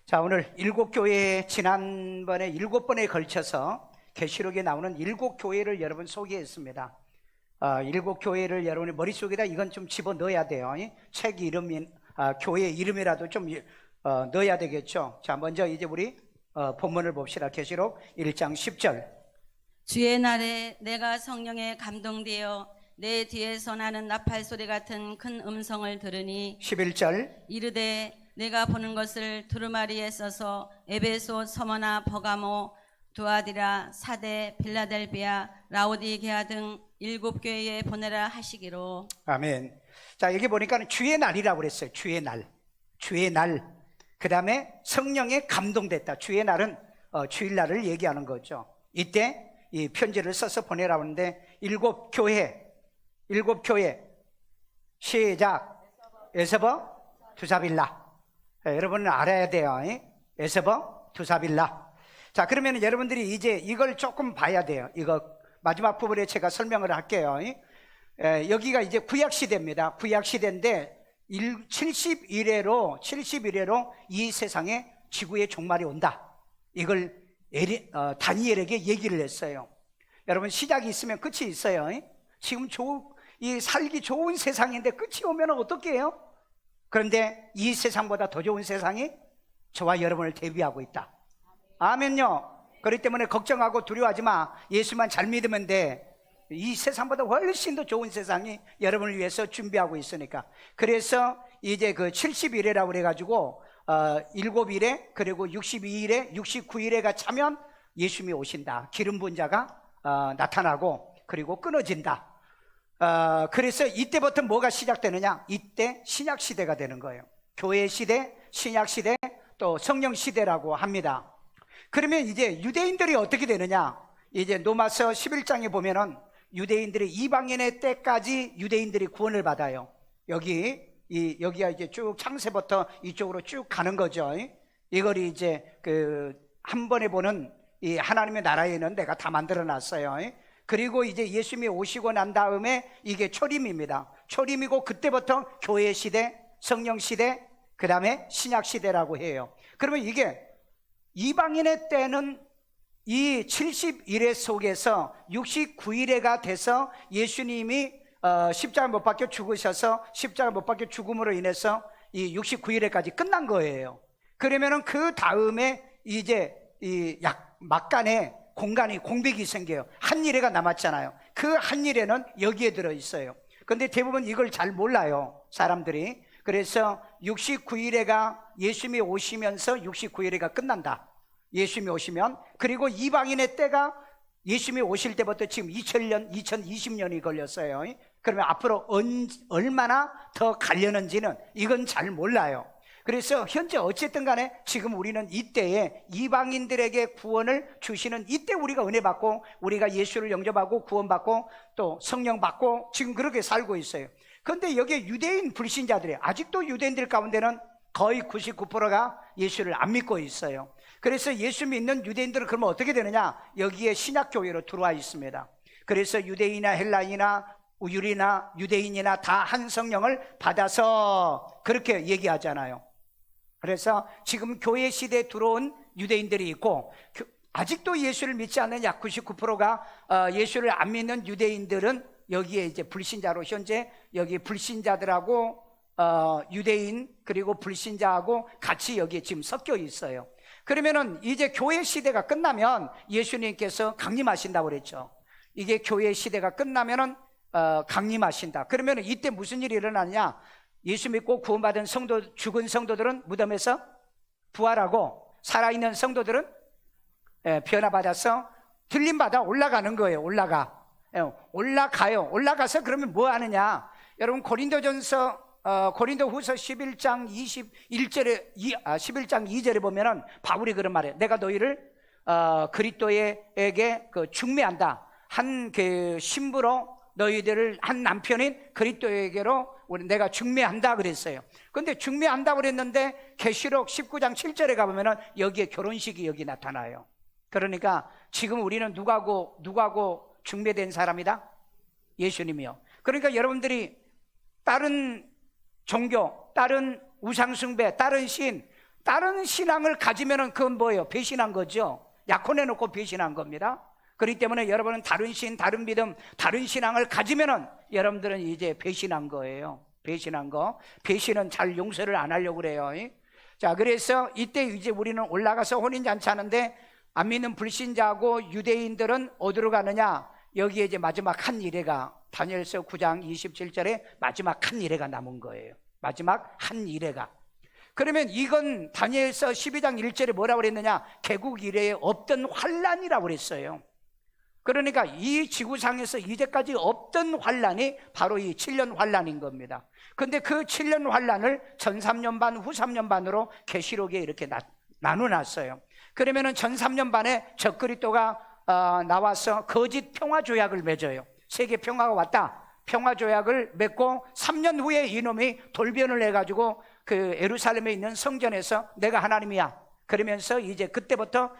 자, 오늘 일곱 교회 지난번에 7번에 걸쳐서 계시록에 나오는 7교회를 여러분 소개했습니다. 일곱 교회를 여러분의 머릿속에다 이건 좀 집어넣어야 돼요. 책 이름, 교회 이름이라도 좀 넣어야 되겠죠. 자, 먼저 이제 우리 본문을 봅시다. 계시록 1장 10절. 주의 날에 내가 성령에 감동되어 내 뒤에서 나는 나팔 소리 같은 큰 음성을 들으니 11절. 이르되 내가 보는 것을 두루마리에 써서 에베소, 서머나, 버가모, 두아디라, 사데, 빌라델비아, 라오디게아 등 7교회에 보내라 하시기로. 아멘. 자, 여기 보니까 주의 날이라고 그랬어요. 주의 날. 주의 날. 그 다음에 성령에 감동됐다. 주의 날은 주일날을 얘기하는 거죠. 이때 이 편지를 써서 보내라고 하는데 7교회 시작. 에서버, 두사빌라. 여러분은 알아야 돼요. 에서버, 두사빌라. 자, 그러면 여러분들이 이제 이걸 조금 봐야 돼요. 이거 마지막 부분에 제가 설명을 할게요. 여기가 이제 구약시대입니다. 구약시대인데 70일에로 이 세상에 지구의 종말이 온다. 이걸 다니엘에게 얘기를 했어요. 여러분, 시작이 있으면 끝이 있어요. 지금 이 살기 좋은 세상인데 끝이 오면 어떻게 해요? 그런데 이 세상보다 더 좋은 세상이 저와 여러분을 대비하고 있다. 아멘요. 그렇기 때문에 걱정하고 두려워하지 마. 예수만 잘 믿으면 돼. 이 세상보다 훨씬 더 좋은 세상이 여러분을 위해서 준비하고 있으니까. 그래서 이제 그 70일이라고 그래가지고 7일에 그리고 62일에 69일에가 차면 예수님이 오신다. 기름 부은 자가 나타나고 그리고 끊어진다. 그래서 이때부터 뭐가 시작되느냐? 이때 신약 시대가 되는 거예요. 교회 시대, 신약 시대, 또 성령 시대라고 합니다. 그러면 이제 유대인들이 어떻게 되느냐? 이제 로마서 11장에 보면은 유대인들이 이방인의 때까지 유대인들이 구원을 받아요. 여기가 이제 쭉 창세부터 이쪽으로 쭉 가는 거죠. 이걸 이제 한 번에 보는 이 하나님의 나라에는 내가 다 만들어 놨어요. 그리고 이제 예수님이 오시고 난 다음에 이게 초림입니다. 초림이고 그때부터 교회 시대, 성령 시대, 그 다음에 신약 시대라고 해요. 그러면 이게 이방인의 때는 이 70일의 속에서 69일에가 돼서 예수님이 십자가 못 박혀 죽으셔서 십자가 못 박혀 죽음으로 인해서 이 69일에까지 끝난 거예요. 그러면은 그 다음에 이제 이 막간에 공백이 생겨요. 한 일회가 남았잖아요. 그 한 일회는 여기에 들어있어요. 근데 대부분 이걸 잘 몰라요, 사람들이. 그래서 69일회가 예수님이 오시면서 69일회가 끝난다. 예수님이 오시면. 그리고 이방인의 때가 예수님이 오실 때부터 지금 2020년이 걸렸어요. 그러면 앞으로 얼마나 더 가려는지는 이건 잘 몰라요. 그래서 현재 어쨌든 간에 지금 우리는 이때에 이방인들에게 구원을 주시는 이때 우리가 은혜 받고 우리가 예수를 영접하고 구원받고 또 성령 받고 지금 그렇게 살고 있어요. 그런데 여기에 유대인 불신자들이 아직도 유대인들 가운데는 거의 99%가 예수를 안 믿고 있어요. 그래서 예수 믿는 유대인들은 그러면 어떻게 되느냐? 여기에 신약교회로 들어와 있습니다. 그래서 유대인이나 헬라인이나 우유리나 유대인이나 다 한 성령을 받아서 그렇게 얘기하잖아요. 그래서 지금 교회 시대에 들어온 유대인들이 있고 아직도 예수를 믿지 않는 약 99%가 예수를 안 믿는 유대인들은 여기에 이제 불신자로 현재 여기 불신자들하고 유대인 그리고 불신자하고 같이 여기에 지금 섞여 있어요. 그러면은 이제 교회 시대가 끝나면 예수님께서 강림하신다고 그랬죠. 이게 교회 시대가 끝나면은 강림하신다. 그러면은 이때 무슨 일이 일어나냐? 예수 믿고 구원받은 죽은 성도들은 무덤에서 부활하고 살아있는 성도들은 변화받아서 들림받아 올라가는 거예요. 올라가요. 올라가서 그러면 뭐 하느냐? 여러분 고린도후서 11장 11장 2절에 보면은 바울이 그런 말이에요. 내가 너희를 그리스도에게 중매한다. 한 신부로 너희들을 한 남편인 그리스도에게로 내가 중매한다 그랬어요. 근데 중매한다 그랬는데 계시록 19장 7절에 가보면은 여기에 결혼식이 여기 나타나요. 그러니까 지금 우리는 누구하고 중매된 사람이다? 예수님이요. 그러니까 여러분들이 다른 종교, 다른 우상숭배, 다른 신 다른 신앙을 가지면은 그건 뭐예요? 배신한 거죠. 약혼해놓고 배신한 겁니다. 그렇기 때문에 여러분은 다른 신, 다른 믿음, 다른 신앙을 가지면은 여러분들은 이제 배신한 거예요. 배신한 거. 배신은 잘 용서를 안 하려고 그래요. 자, 그래서 이때 이제 우리는 올라가서 혼인잔치 하는데 안 믿는 불신자하고 유대인들은 어디로 가느냐? 여기에 이제 마지막 한 이래가 다니엘서 9장 27절에 마지막 한 이래가 남은 거예요. 마지막 한 이래가. 그러면 이건 다니엘서 12장 1절에 뭐라고 그랬느냐? 개국 이래에 없던 환란이라고 그랬어요. 그러니까 이 지구상에서 이제까지 없던 환란이 바로 이 7년 환란인 겁니다. 근데 그 7년 환란을 전 3년 반, 후 3년 반으로 계시록에 이렇게 나눠놨어요. 그러면은 전 3년 반에 적그리스도가 나와서 거짓 평화 조약을 맺어요. 세계 평화가 왔다. 평화 조약을 맺고 3년 후에 이놈이 돌변을 해가지고 그 예루살렘에 있는 성전에서 내가 하나님이야 그러면서 이제 그때부터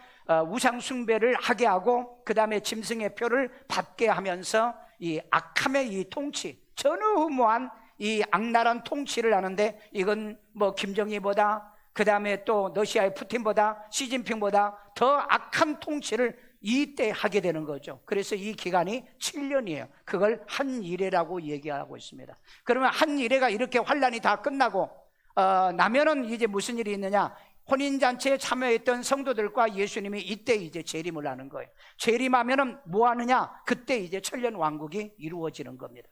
우상 숭배를 하게 하고 그 다음에 짐승의 표를 받게 하면서 이 악함의 이 통치, 전후무한 이 악랄한 통치를 하는데, 이건 뭐 김정희보다 그 다음에 또 러시아의 푸틴보다 시진핑보다 더 악한 통치를 이때 하게 되는 거죠. 그래서 이 기간이 7년이에요. 그걸 한 이래라고 얘기하고 있습니다. 그러면 한 이래가 이렇게 환란이 다 끝나고 나면은 이제 무슨 일이 있느냐? 혼인잔치에 참여했던 성도들과 예수님이 이때 이제 재림을 하는 거예요. 재림하면은 뭐 하느냐? 그때 이제 천년 왕국이 이루어지는 겁니다.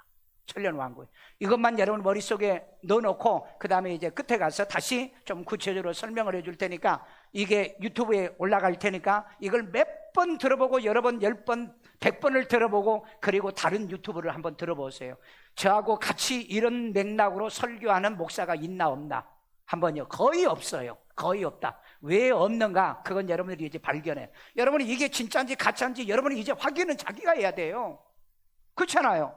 천년 왕국. 이것만 여러분 머릿속에 넣어놓고 그 다음에 이제 끝에 가서 다시 좀 구체적으로 설명을 해줄 테니까, 이게 유튜브에 올라갈 테니까 이걸 몇 번 들어보고 여러 번, 10번, 100번을 들어보고 그리고 다른 유튜브를 한번 들어보세요. 저하고 같이 이런 맥락으로 설교하는 목사가 있나 없나? 한번요. 거의 없어요. 거의 없다. 왜 없는가? 그건 여러분들이 이제 발견해요. 여러분이 이게 진짜인지 가짜인지 여러분이 이제 확인은 자기가 해야 돼요. 그렇잖아요.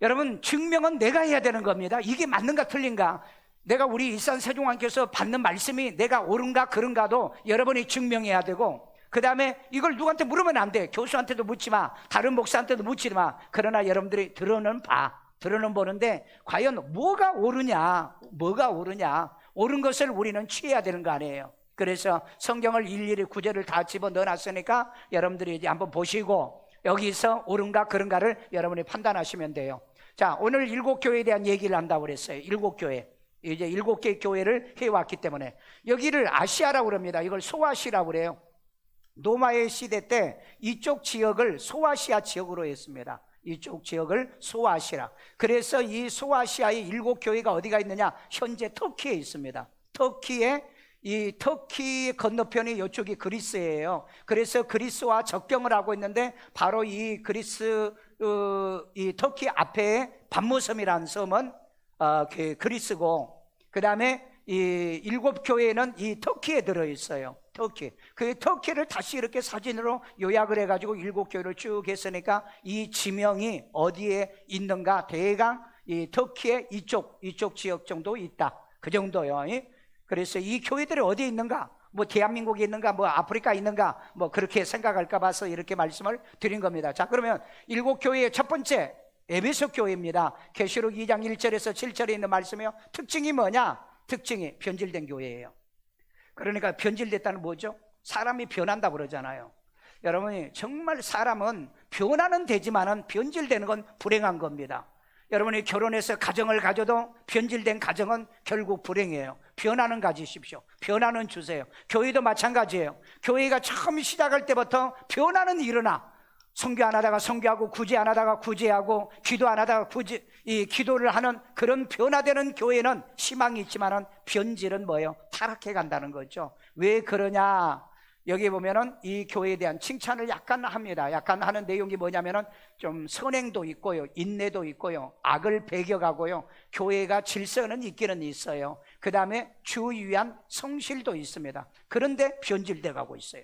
여러분, 증명은 내가 해야 되는 겁니다. 이게 맞는가 틀린가? 내가 우리 일산 세종왕께서 받는 말씀이 내가 옳은가 그른가도 여러분이 증명해야 되고, 그 다음에 이걸 누구한테 물으면 안 돼. 교수한테도 묻지 마, 다른 목사한테도 묻지 마. 그러나 여러분들이 들어는 봐. 들어는 보는데 과연 뭐가 옳으냐, 뭐가 옳으냐, 옳은 것을 우리는 취해야 되는 거 아니에요. 그래서 성경을 일일이 구절을 다 집어 넣어놨으니까 여러분들이 이제 한번 보시고 여기서 옳은가 그른가를 여러분이 판단하시면 돼요. 자, 오늘 7교회에 대한 얘기를 한다고 그랬어요. 7교회. 이제 7개의 교회를 해왔기 때문에 여기를 아시아라고 그럽니다. 이걸 소아시라고 그래요. 노마의 시대 때 이쪽 지역을 소아시아 지역으로 했습니다. 이쪽 지역을 소아시아. 그래서 이 소아시아의 7교회가 어디가 있느냐? 현재 터키에 있습니다. 터키에, 이 터키 건너편이 이쪽이 그리스예요. 그래서 그리스와 접경을 하고 있는데 바로 이 그리스, 이 터키 앞에 반모섬이라는 섬은 그리스고, 그 다음에 이 7교회는 이 터키에 들어있어요. 터키. 그 터키를 다시 이렇게 사진으로 요약을 해가지고 7교회를 쭉 했으니까 이 지명이 어디에 있는가? 대강 이 터키의 이쪽 지역 정도 있다. 그 정도요. 그래서 이 교회들이 어디에 있는가? 뭐 대한민국에 있는가? 뭐 아프리카에 있는가? 뭐 그렇게 생각할까 봐서 이렇게 말씀을 드린 겁니다. 자, 그러면 7교회의 첫 번째 에베소 교회입니다. 계시록 2장 1절에서 7절에 있는 말씀이요. 특징이 뭐냐? 특징이 변질된 교회예요. 그러니까 변질됐다는 뭐죠? 사람이 변한다고 그러잖아요. 여러분이 정말 사람은 변화는 되지만은 변질되는 건 불행한 겁니다. 여러분이 결혼해서 가정을 가져도 변질된 가정은 결국 불행해요. 변화는 가지십시오. 변화는 주세요. 교회도 마찬가지예요. 교회가 처음 시작할 때부터 변화는 일어나. 선교 안 하다가 선교하고, 구제 안 하다가 구제하고, 기도 안 하다가 기도를 하는 그런 변화되는 교회는 희망이 있지만은 변질은 뭐예요? 타락해 간다는 거죠. 왜 그러냐? 여기 보면은 이 교회에 대한 칭찬을 약간 합니다. 약간 하는 내용이 뭐냐면은 좀 선행도 있고요, 인내도 있고요, 악을 배격하고요, 교회가 질서는 있기는 있어요. 그 다음에 주의 위한 성실도 있습니다. 그런데 변질돼 가고 있어요.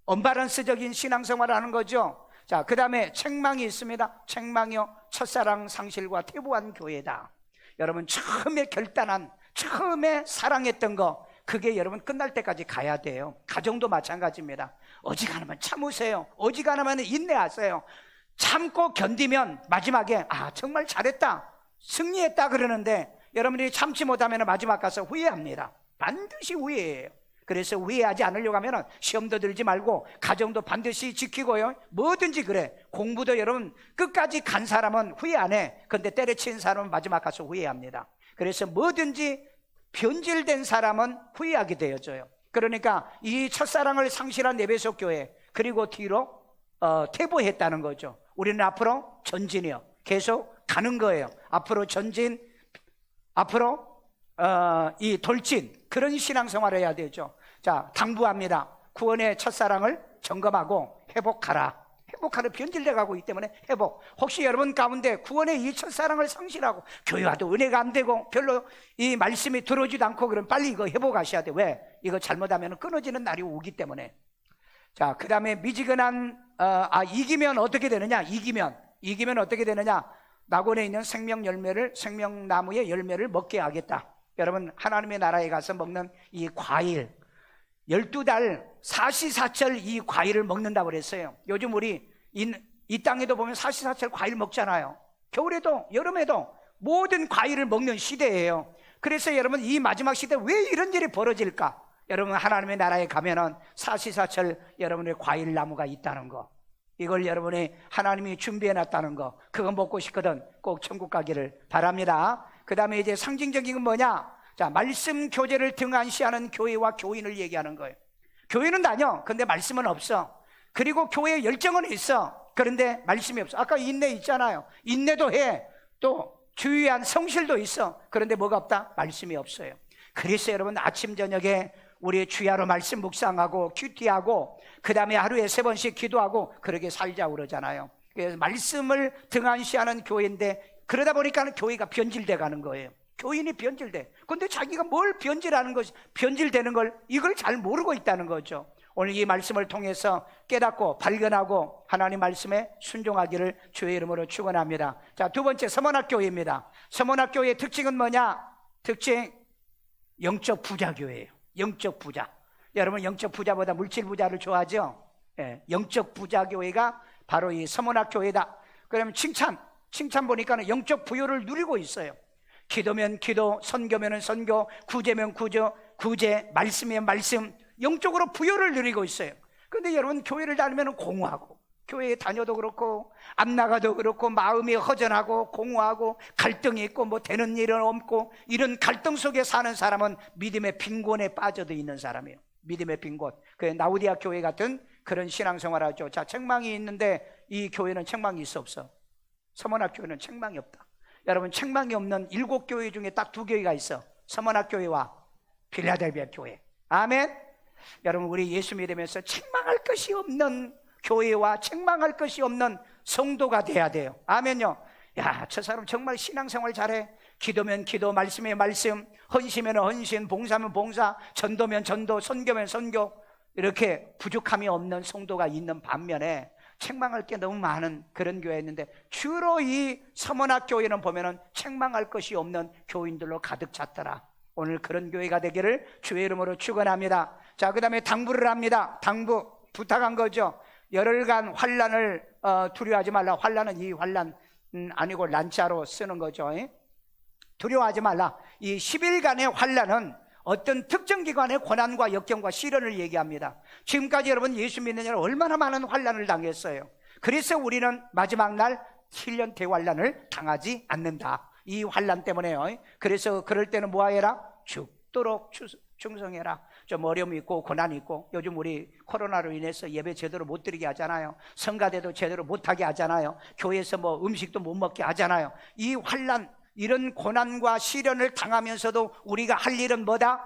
언밸런스적인 신앙생활을 하는 거죠. 자, 그 다음에 책망이 있습니다. 책망이요, 첫사랑 상실과 퇴보한 교회다. 여러분, 처음에 결단한, 처음에 사랑했던 거, 그게 여러분 끝날 때까지 가야 돼요. 가정도 마찬가지입니다. 어지간하면 참으세요. 어지간하면 인내하세요. 참고 견디면 마지막에 정말 잘했다, 승리했다 그러는데 여러분이 참지 못하면 마지막 가서 후회합니다. 반드시 후회해요. 그래서 후회하지 않으려고 하면 시험도 들지 말고 가정도 반드시 지키고요. 뭐든지 그래. 공부도 여러분 끝까지 간 사람은 후회 안 해. 근데 때려친 사람은 마지막 가서 후회합니다. 그래서 뭐든지 변질된 사람은 후회하게 되어져요. 그러니까 이 첫사랑을 상실한 에베소 교회, 그리고 뒤로 퇴보했다는 거죠. 우리는 앞으로 전진이요, 계속 가는 거예요. 앞으로 전진, 앞으로 이 돌진, 그런 신앙생활을 해야 되죠. 자, 당부합니다. 구원의 첫사랑을 점검하고 회복하라. 회복하는 변질돼 가고 있기 때문에 회복. 혹시 여러분 가운데 구원의 이 첫사랑을 상실하고 교회 와도 은혜가 안 되고 별로 이 말씀이 들어오지도 않고, 그럼 빨리 이거 회복하셔야 돼. 왜? 이거 잘못하면 끊어지는 날이 오기 때문에. 자, 그 다음에 미지근한 이기면 어떻게 되느냐? 이기면 어떻게 되느냐? 낙원에 있는 생명나무의 열매를 먹게 하겠다. 여러분, 하나님의 나라에 가서 먹는 이 과일, 12달 사시사철 이 과일을 먹는다고 그랬어요. 요즘 우리 이 땅에도 보면 사시사철 과일 먹잖아요. 겨울에도 여름에도 모든 과일을 먹는 시대예요. 그래서 여러분, 이 마지막 시대에 왜 이런 일이 벌어질까? 여러분, 하나님의 나라에 가면은 사시사철 여러분의 과일 나무가 있다는 거, 이걸 여러분이 하나님이 준비해 놨다는 거, 그거 먹고 싶거든 꼭 천국 가기를 바랍니다. 그 다음에 이제 상징적인 건 뭐냐? 자, 말씀 교제를 등한시하는 교회와 교인을 얘기하는 거예요. 교회는 다녀, 근데 말씀은 없어. 그리고 교회에 열정은 있어, 그런데 말씀이 없어. 아까 인내 있잖아요. 인내도 해. 또 주의한 성실도 있어. 그런데 뭐가 없다? 말씀이 없어요. 그래서 여러분, 아침 저녁에 우리 주야로 말씀 묵상하고 큐티하고 그 다음에 하루에 3번씩 기도하고 그렇게 살자고 그러잖아요. 그래서 말씀을 등한시하는 교회인데, 그러다 보니까 교회가 변질돼 가는 거예요. 교인이 변질돼. 근데 자기가 뭘 변질하는 것이, 변질되는 걸 이걸 잘 모르고 있다는 거죠. 오늘 이 말씀을 통해서 깨닫고 발견하고 하나님 말씀에 순종하기를 주의 이름으로 축원합니다. 자, 두 번째, 서문학교회입니다. 서문학교회의 특징은 뭐냐? 특징, 영적 부자 교회예요. 영적 부자. 여러분, 영적 부자보다 물질 부자를 좋아하죠? 예, 영적 부자 교회가 바로 이 서문학교회다. 그러면 칭찬 보니까 영적 부여를 누리고 있어요. 기도면 기도, 선교면 선교, 구제면 구제, 말씀이면 말씀, 영적으로 부여를 누리고 있어요. 그런데 여러분, 교회를 다니면 공허하고, 교회에 다녀도 그렇고 안 나가도 그렇고 마음이 허전하고 공허하고 갈등이 있고 뭐 되는 일은 없고, 이런 갈등 속에 사는 사람은 믿음의 빈곤에 빠져도 있는 사람이에요. 믿음의 빈곤. 그 나우디아 교회 같은 그런 신앙생활을 하죠. 자, 책망이 있는데 이 교회는 책망이 있어 없어? 서문학교회는 책망이 없다. 여러분, 책망이 없는 7교회 중에 딱 2교회가 있어. 서문학교회와 필라델비아 교회. 아멘. 여러분, 우리 예수 믿으면서 책망할 것이 없는 교회와 책망할 것이 없는 성도가 돼야 돼요. 아멘요. 야, 저 사람 정말 신앙생활 잘해. 기도면 기도, 말씀이면 말씀, 헌신이면 헌신, 봉사면 봉사, 전도면 전도, 선교면 선교. 이렇게 부족함이 없는 성도가 있는 반면에 책망할 게 너무 많은 그런 교회였는데, 주로 이 서문학 교회는 보면은 책망할 것이 없는 교인들로 가득 찼더라. 오늘 그런 교회가 되기를 주의 이름으로 축원합니다. 자, 그 다음에 당부를 합니다. 당부, 부탁한 거죠. 열흘간 환난을 두려워하지 말라. 환난은 이 환난 아니고 란자로 쓰는 거죠. 두려워하지 말라. 이 10일간의 환난은 어떤 특정 기관의 고난과 역경과 시련을 얘기합니다. 지금까지 여러분, 예수 믿는 자는 얼마나 많은 환난을 당했어요. 그래서 우리는 마지막 날 7년 대환난을 당하지 않는다. 이 환난 때문에요. 그래서 그럴 때는 뭐해라? 죽도록 충성해라. 좀 어려움이 있고 고난이 있고, 요즘 우리 코로나로 인해서 예배 제대로 못 드리게 하잖아요. 성가대도 제대로 못하게 하잖아요. 교회에서 뭐 음식도 못 먹게 하잖아요. 이 환난, 이런 고난과 시련을 당하면서도 우리가 할 일은 뭐다?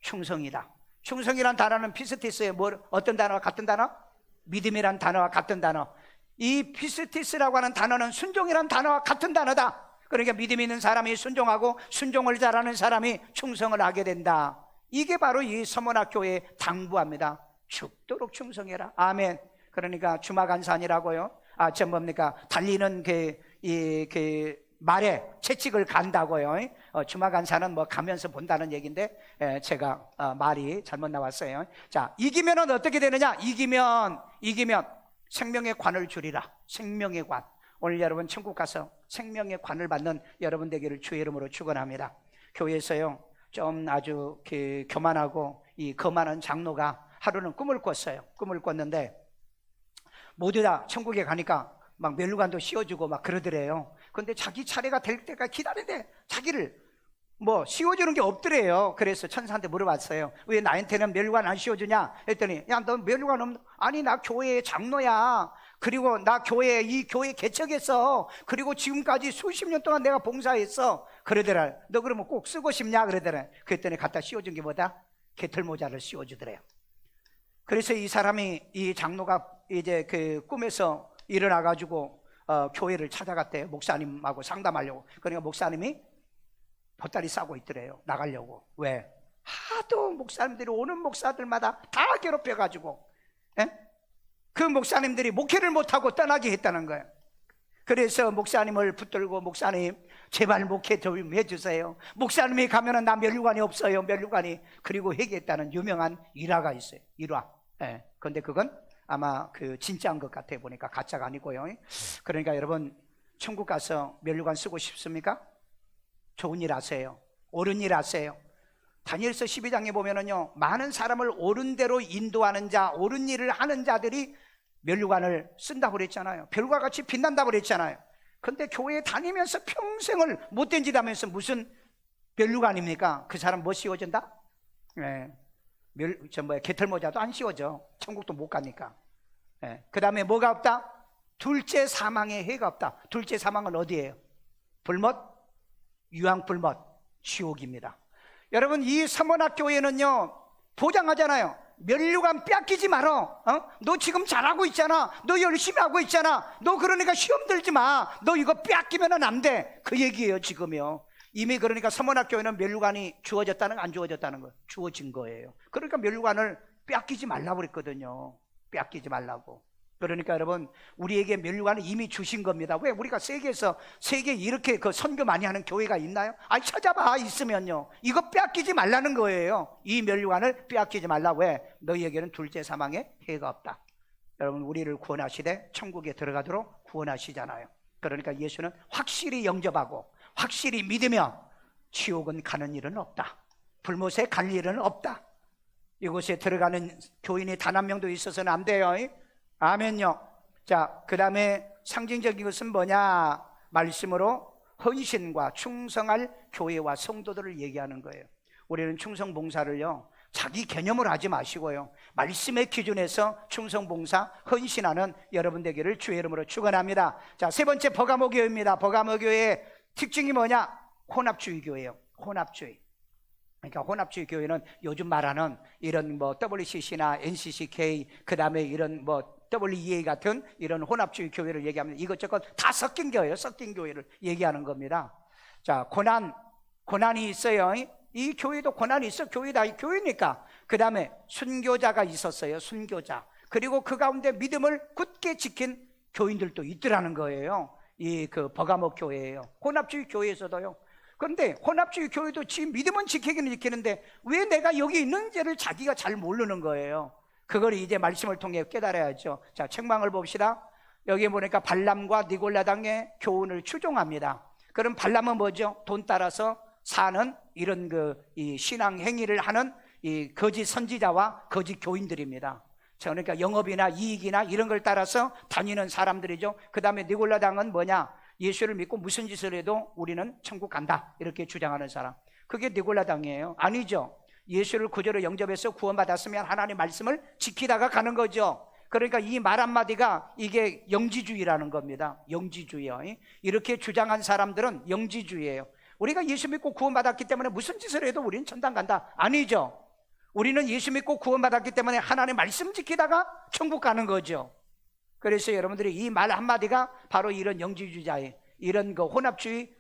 충성이다. 충성이란 단어는 피스티스의 어떤 단어와 같은 단어? 믿음이란 단어와 같은 단어. 이 피스티스라고 하는 단어는 순종이란 단어와 같은 단어다. 그러니까 믿음 있는 사람이 순종하고 순종을 잘하는 사람이 충성을 하게 된다. 이게 바로 이 서문학교에 당부합니다. 죽도록 충성해라. 아멘. 그러니까 주마간산이라고요. 달리는 말에 채찍을 간다고요. 주마간산은 뭐 가면서 본다는 얘기인데, 제가 말이 잘못 나왔어요. 자, 이기면은 어떻게 되느냐? 이기면 생명의 관을 주리라. 생명의 관. 오늘 여러분 천국 가서 생명의 관을 받는 여러분 되기를 주의 이름으로 축원합니다. 교회에서요, 좀 아주 교만하고 이 거만한 장로가 하루는 꿈을 꿨어요. 꿈을 꿨는데 모두 다 천국에 가니까 막 면류관도 씌워주고 막 그러더래요. 그런데 자기 차례가 될 때까지 기다리는데 자기를 뭐 씌워주는 게 없더래요. 그래서 천사한테 물어봤어요. 왜 나한테는 면류관 안 씌워주냐 했더니, 야, 너 면류관 없는, 아니 나 교회의 장로야. 그리고 나 이 교회 개척했어. 그리고 지금까지 수십 년 동안 내가 봉사했어. 그러더라. 너 그러면 꼭 쓰고 싶냐 그러더라. 그랬더니 갖다 씌워준 게 뭐다? 개털모자를 씌워주더래요. 그래서 이 사람이, 이 장로가 이제 그 꿈에서 일어나가지고 교회를 찾아갔대요. 목사님하고 상담하려고. 그러니까 목사님이 보따리 싸고 있더래요. 나가려고. 왜? 하도 목사님들이 오는 목사들마다 다 괴롭혀가지고, 예? 그 목사님들이 목회를 못하고 떠나게 했다는 거예요. 그래서 목사님을 붙들고, 목사님 제발 목회 좀 해주세요. 목사님이 가면은 나 면류관이 없어요. 면류관이. 그리고 회개했다는 유명한 일화가 있어요. 일화. 예. 근데 그건 아마 그 진짜인 것 같아 보니까 가짜가 아니고요. 그러니까 여러분, 천국 가서 면류관 쓰고 싶습니까? 좋은 일 하세요. 옳은 일 하세요. 다니엘서 12장에 보면은요, 많은 사람을 옳은 대로 인도하는 자, 옳은 일을 하는 자들이 면류관을 쓴다고 그랬잖아요. 별과 같이 빛난다고 그랬잖아요. 근데 교회에 다니면서 평생을 못된 짓 하면서 무슨 면류관입니까? 그 사람 뭐 씌워준다? 예. 개털모자도 안 씌워져. 천국도 못 가니까. 예. 그 다음에 뭐가 없다? 둘째 사망의 해가 없다. 둘째 사망은 어디예요? 불못, 유황불못, 지옥입니다. 여러분, 이 서문학교회는요 보장하잖아요. 면류관 뺏기지 말어. 너 지금 잘하고 있잖아. 너 열심히 하고 있잖아. 너 그러니까 시험 들지 마. 너 이거 뺏기면 안 돼. 그 얘기예요 지금요. 이미 그러니까 서문학교회는 면류관이 주어졌다는, 안 주어졌다는 거예요? 주어진 거예요. 그러니까 면류관을 뺏기지 말라고 그랬거든요. 뺏기지 말라고. 그러니까 여러분, 우리에게 면류관을 이미 주신 겁니다. 왜? 우리가 세계에 이렇게 그 선교 많이 하는 교회가 있나요? 아니, 찾아봐. 있으면요. 이거 뺏기지 말라는 거예요. 이 면류관을 뺏기지 말라고. 왜? 너희에게는 둘째 사망에 해가 없다. 여러분, 우리를 구원하시되 천국에 들어가도록 구원하시잖아요. 그러니까 예수는 확실히 영접하고 확실히 믿으며 지옥은 가는 일은 없다. 불못에 갈 일은 없다. 이곳에 들어가는 교인이 단 한 명도 있어서는 안 돼요. 아멘요. 자, 그 다음에 상징적인 것은 뭐냐? 말씀으로 헌신과 충성할 교회와 성도들을 얘기하는 거예요. 우리는 충성봉사를요 자기 개념으로 하지 마시고요, 말씀의 기준에서 충성봉사, 헌신하는 여러분 되기를 주의 이름으로 축원합니다. 자, 세 번째 버가모교회입니다. 버가모교회의 특징이 뭐냐? 혼합주의 교회예요. 혼합주의. 그러니까 혼합주의 교회는 요즘 말하는 이런 뭐 WCC나 NCCK, 그 다음에 이런 뭐 WEA 같은 이런 혼합주의 교회를 얘기합니다. 이것저것 다 섞인 교회예요. 섞인 교회를 얘기하는 겁니다. 자, 고난이 있어요. 이 교회도 고난이 있어. 교회다. 이 교회니까. 그 다음에 순교자가 있었어요. 순교자. 그리고 그 가운데 믿음을 굳게 지킨 교인들도 있더라는 거예요. 이 그 버가모 교회예요. 혼합주의 교회에서도요. 그런데 혼합주의 교회도 지금 믿음은 지키기는 지키는데 왜 내가 여기 있는지를 자기가 잘 모르는 거예요. 그걸 이제 말씀을 통해 깨달아야죠. 자, 책망을 봅시다. 여기 보니까 발람과 니골라당의 교훈을 추종합니다. 그럼 발람은 뭐죠? 돈 따라서 사는 이런 이 신앙 행위를 하는 이 거짓 선지자와 거짓 교인들입니다. 그러니까 영업이나 이익이나 이런 걸 따라서 다니는 사람들이죠. 그 다음에 니골라당은 뭐냐? 예수를 믿고 무슨 짓을 해도 우리는 천국 간다, 이렇게 주장하는 사람. 그게 니골라당이에요. 아니죠. 예수를 구주로 영접해서 구원받았으면 하나님 말씀을 지키다가 가는 거죠. 그러니까 이 말 한마디가 이게 영지주의라는 겁니다. 영지주의요. 이렇게 주장한 사람들은 영지주의예요. 우리가 예수 믿고 구원받았기 때문에 무슨 짓을 해도 우리는 천당 간다. 아니죠. 우리는 예수 믿고 구원받았기 때문에 하나님 말씀 지키다가 천국 가는 거죠. 그래서 여러분들이 이 말 한마디가 바로 이런 영지주의자의 이런 그 혼합주의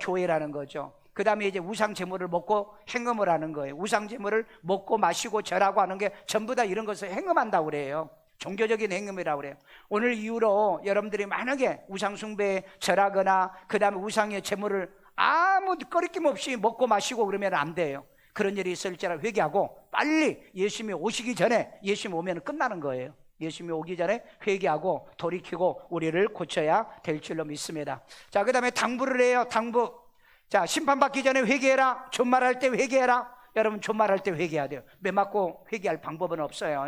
교회라는 거죠. 그 다음에 이제 우상 제물을 먹고 행음을 하는 거예요. 우상 제물을 먹고 마시고 절하고 하는 게 전부 다 이런 것을 행음한다고 그래요. 종교적인 행음이라고 그래요. 오늘 이후로 여러분들이 만약에 우상 숭배에 절하거나 그 다음에 우상의 제물을 아무 거리낌 없이 먹고 마시고 그러면 안 돼요. 그런 일이 있을지라 회개하고 빨리 예수님이 오시기 전에, 예수님이 오면 끝나는 거예요. 예수님이 오기 전에 회개하고 돌이키고 우리를 고쳐야 될 줄로 믿습니다. 자, 그 다음에 당부를 해요. 당부. 자, 심판받기 전에 회개해라. 존말할 때 회개해라. 여러분, 존말할 때 회개해야 돼요. 매 맞고 회개할 방법은 없어요.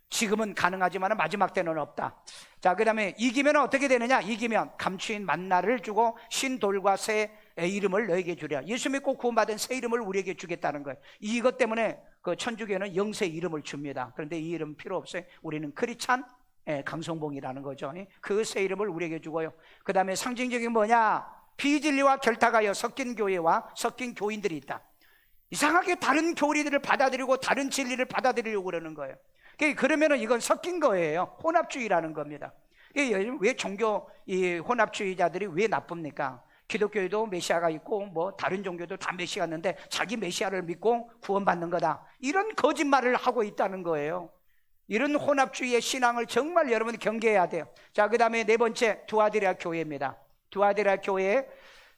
지금은 가능하지만 마지막 때는 없다. 자, 그 다음에 이기면 어떻게 되느냐? 이기면 감추인 만나를 주고 신돌과 새 이름을 너에게 주랴. 예수 믿고 구원받은 새 이름을 우리에게 주겠다는 거예요. 이것 때문에 그 천주교는 영새 이름을 줍니다. 그런데 이 이름 필요 없어요. 우리는 크리찬 강성봉이라는 거죠. 그 새 이름을 우리에게 주고요. 그 다음에 상징적인 뭐냐? 비진리와 결탁하여 섞인 교회와 섞인 교인들이 있다. 이상하게 다른 교리들을 받아들이고 다른 진리를 받아들이려고 그러는 거예요. 그러면은 이건 섞인 거예요. 혼합주의라는 겁니다. 왜 종교 이 혼합주의자들이 왜 나쁩니까? 기독교에도 메시아가 있고 뭐 다른 종교도 다 메시아가 있는데 자기 메시아를 믿고 구원받는 거다. 이런 거짓말을 하고 있다는 거예요. 이런 혼합주의의 신앙을 정말 여러분이 경계해야 돼요. 자, 그 다음에 네 번째 두아디라 교회입니다. 두아디라 교회.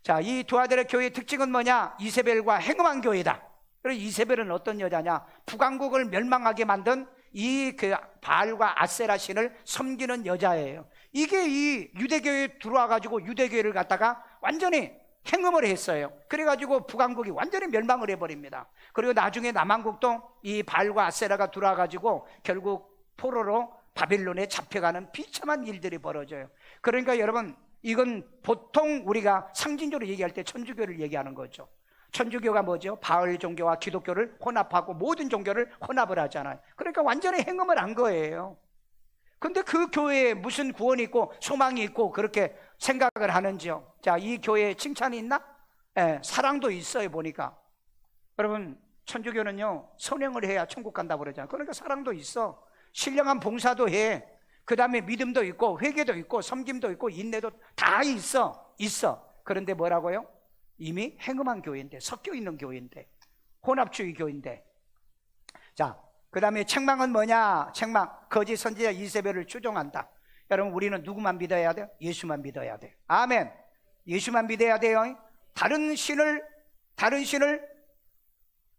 자, 이 두아디라 교회의 특징은 뭐냐? 이세벨과 행음한 교회다. 그래서 이세벨은 어떤 여자냐? 북왕국을 멸망하게 만든 이 그 바알과 아세라 신을 섬기는 여자예요. 이게 이 유대교에 들어와 가지고 유대교회를 갖다가 완전히 행음을 했어요. 그래가지고 북왕국이 완전히 멸망을 해버립니다. 그리고 나중에 남왕국도 이 바알과 아세라가 들어와 가지고 결국 포로로 바빌론에 잡혀가는 비참한 일들이 벌어져요. 그러니까 여러분, 이건 보통 우리가 상징적으로 얘기할 때 천주교를 얘기하는 거죠. 천주교가 뭐죠? 바알 종교와 기독교를 혼합하고 모든 종교를 혼합을 하잖아요. 그러니까 완전히 행음을 한 거예요. 근데 그 교회에 무슨 구원이 있고 소망이 있고 그렇게 생각을 하는지요? 자, 이 교회에 칭찬이 있나? 사랑도 있어요. 보니까 여러분, 천주교는요 선행을 해야 천국 간다고 그러잖아요. 그러니까 사랑도 있어. 신령한 봉사도 해. 그 다음에 믿음도 있고 회개도 있고 섬김도 있고 인내도 다 있어. 그런데 뭐라고요? 이미 행음한 교회인데, 섞여 있는 교회인데, 혼합주의 교회인데. 자, 그 다음에 책망은 뭐냐? 책망, 거짓 선지자 이세벨을 추종한다. 여러분, 우리는 누구만 믿어야 돼요? 예수만 믿어야 돼요. 아멘. 예수만 믿어야 돼요. 다른 신을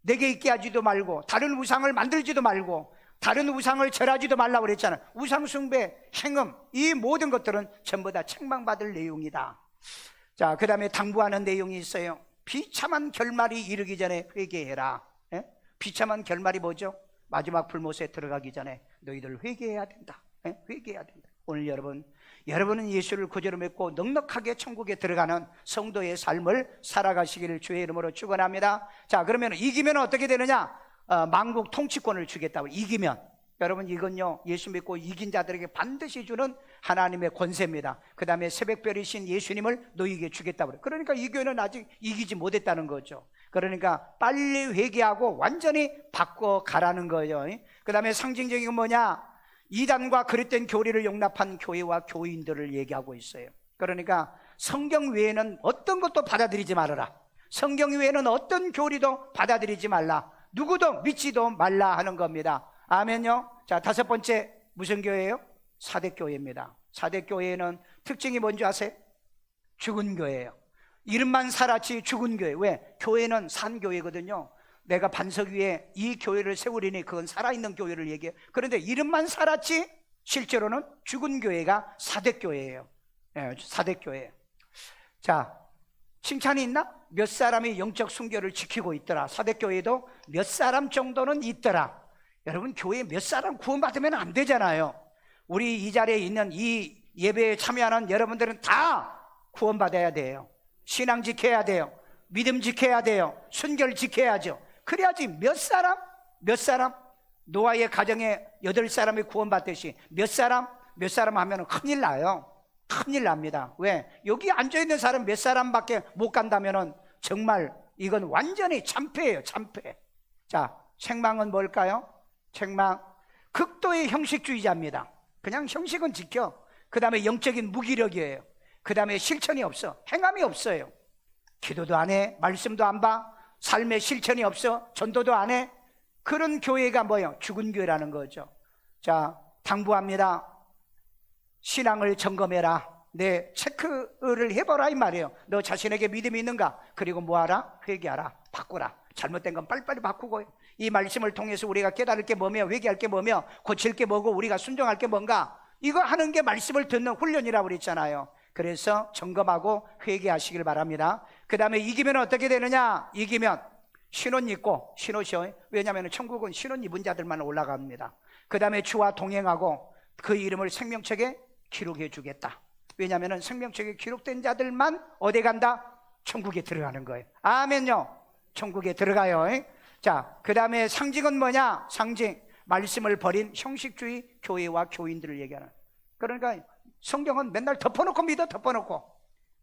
내게 있게 하지도 말고, 다른 우상을 만들지도 말고, 다른 우상을 절하지도 말라고 그랬잖아요. 우상 숭배, 행음, 이 모든 것들은 전부 다 책망받을 내용이다. 자, 그 다음에 당부하는 내용이 있어요. 비참한 결말이 이르기 전에 회개해라. 비참한 결말이 뭐죠? 마지막 불못에 들어가기 전에 너희들 회개해야 된다. 회개해야 된다. 오늘 여러분은 예수를 구주로 믿고 넉넉하게 천국에 들어가는 성도의 삶을 살아가시기를 주의 이름으로 축원합니다. 자, 그러면 이기면 어떻게 되느냐? 만국 통치권을 주겠다고. 이기면, 여러분, 이건요 예수 믿고 이긴 자들에게 반드시 주는 하나님의 권세입니다. 그 다음에 새벽별이신 예수님을 너희에게 주겠다고 그래요. 그러니까 이 교회는 아직 이기지 못했다는 거죠. 그러니까 빨리 회개하고 완전히 바꿔가라는 거예요. 그 다음에 상징적인 건 뭐냐? 이단과 그릇된 교리를 용납한 교회와 교인들을 얘기하고 있어요. 그러니까 성경 외에는 어떤 것도 받아들이지 말아라. 성경 외에는 어떤 교리도 받아들이지 말라. 누구도 믿지도 말라 하는 겁니다. 아멘요. 자, 다섯 번째 무슨 교회예요? 사대교회입니다. 사대교회는 특징이 뭔지 아세요? 죽은 교회예요. 이름만 살았지 죽은 교회. 왜? 교회는 산 교회거든요. 내가 반석 위에 이 교회를 세우리니 그건 살아있는 교회를 얘기해요. 그런데 이름만 살았지 실제로는 죽은 교회가 사대교회예요. 사대교회. 자, 칭찬이 있나? 몇 사람이 영적 순결을 지키고 있더라. 사대교회도 몇 사람 정도는 있더라. 여러분, 교회에 몇 사람 구원받으면 안 되잖아요. 우리 이 자리에 있는 이 예배에 참여하는 여러분들은 다 구원받아야 돼요. 신앙 지켜야 돼요. 믿음 지켜야 돼요. 순결 지켜야죠. 그래야지 몇 사람 노아의 가정에 8사람이 구원받듯이 몇 사람 하면 큰일 나요. 큰일 납니다. 왜? 여기 앉아있는 사람 몇 사람밖에 못 간다면 정말 이건 완전히 참패예요. 참패. 자, 책망은 뭘까요? 책망, 극도의 형식주의자입니다. 그냥 형식은 지켜. 그 다음에 영적인 무기력이에요. 그 다음에 실천이 없어. 행함이 없어요. 기도도 안 해. 말씀도 안 봐. 삶에 실천이 없어. 전도도 안 해. 그런 교회가 뭐예요? 죽은 교회라는 거죠. 자, 당부합니다. 신앙을 점검해라. 내 체크를 해보라 이 말이에요. 너 자신에게 믿음이 있는가? 그리고 뭐하라? 회개하라. 바꾸라. 잘못된 건 빨리빨리 바꾸고. 이 말씀을 통해서 우리가 깨달을 게 뭐며, 회개할 게 뭐며, 고칠 게 뭐고, 우리가 순종할 게 뭔가, 이거 하는 게 말씀을 듣는 훈련이라고 그랬잖아요. 그래서 점검하고 회개하시길 바랍니다. 그 다음에 이기면 어떻게 되느냐? 이기면 신혼 입고, 신혼이요. 왜냐하면 천국은 신혼 입은 자들만 올라갑니다. 그 다음에 주와 동행하고 그 이름을 생명책에 기록해 주겠다. 왜냐하면 생명책에 기록된 자들만 어디 간다? 천국에 들어가는 거예요. 아멘요. 천국에 들어가요. 자, 그 다음에 상징은 뭐냐? 상징, 말씀을 버린 형식주의 교회와 교인들을 얘기하는. 그러니까 성경은 맨날 덮어놓고 믿어. 덮어놓고